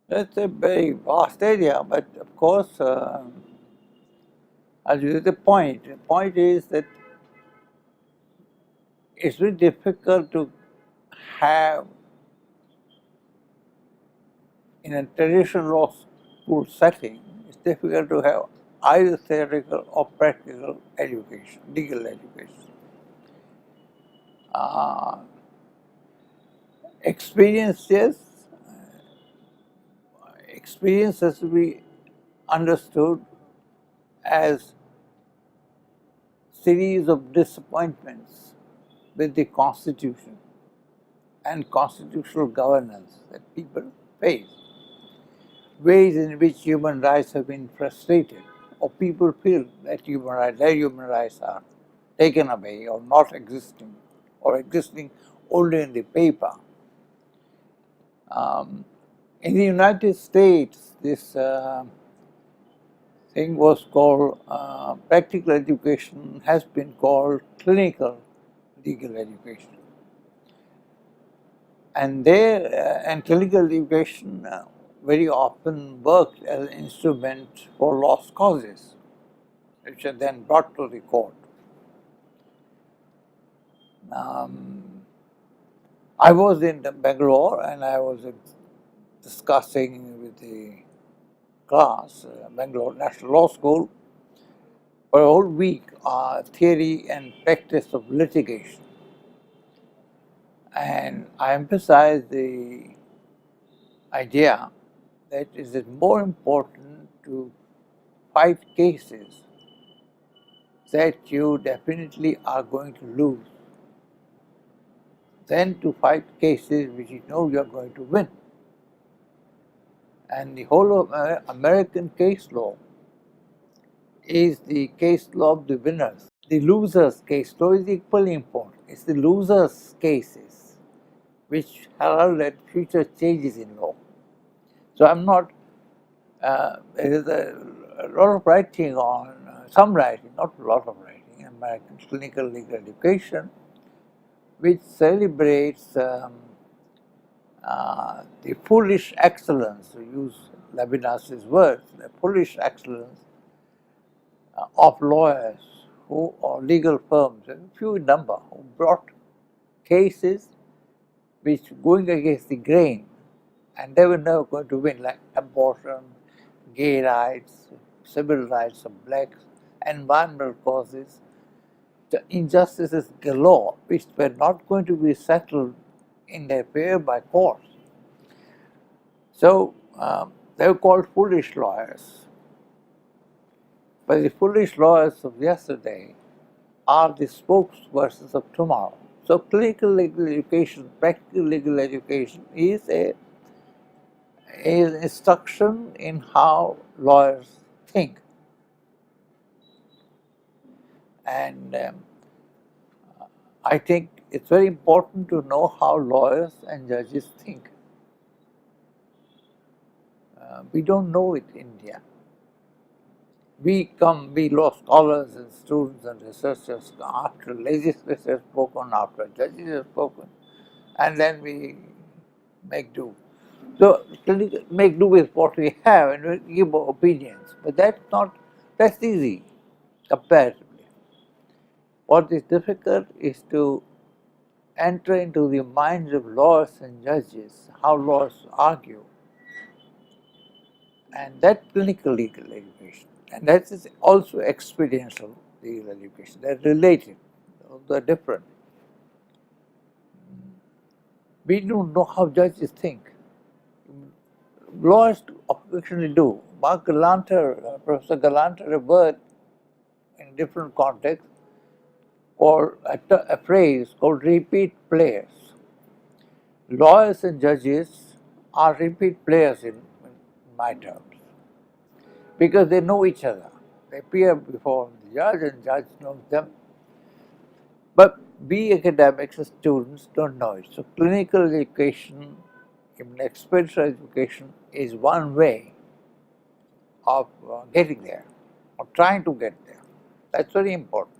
That's a very vast area, but of course, as you the point. The point is that it's very difficult to have, in a traditional law school setting, it's difficult to have either theoretical or practical education, legal education. Uh, Experience, yes, experience has to be understood as series of disappointments with the Constitution and constitutional governance that people face, ways in which human rights have been frustrated, or people feel that their human rights are taken away or not existing, or existing only in the paper. In the United States, this thing was called practical education, has been called clinical legal education. And clinical education very often worked as an instrument for lost causes, which are then brought to the court. I was in Bangalore and I was discussing with the class, Bangalore National Law School, for a whole week, theory and practice of litigation. And I emphasized the idea that it is more important to fight cases that you definitely are going to lose than to fight cases which you know you are going to win. And the whole of American case law is the case law of the winners. The losers' case law is equally important. It's the losers' cases which herald future changes in law. So I'm not, there is a lot of writing on, some writing, not a lot of writing, American clinical legal education, which celebrates the foolish excellence, to use Levinas's words, the foolish excellence of lawyers who, or legal firms, a few in number, who brought cases which going against the grain, and they were never going to win, like abortion, gay rights, civil rights of blacks, environmental causes, the injustices galore, which were not going to be settled in their favor by courts. So they were called foolish lawyers. But the foolish lawyers of yesterday are the spokespersons of tomorrow. So clinical legal education, practical legal education is an instruction in how lawyers think. And I think it's very important to know how lawyers and judges think. We don't know it in India. We law scholars and students and researchers after legislators have spoken, after judges have spoken, and then we make do. So make do with what we have and we give our opinions. But that's easy comparatively. What is difficult is to enter into the minds of lawyers and judges, how lawyers argue. And that's clinical legal education. And that is also experiential legal education. They're related, they're different. We don't know how judges think. Lawyers occasionally do. Professor Galanter, a word in a different context, called a phrase called repeat players. Lawyers and judges are repeat players in my terms, because they know each other. They appear before the judge and judge knows them. But we academics and students don't know it. So clinical education, even experiential education, is one way of getting there, or trying to get there. That's very important.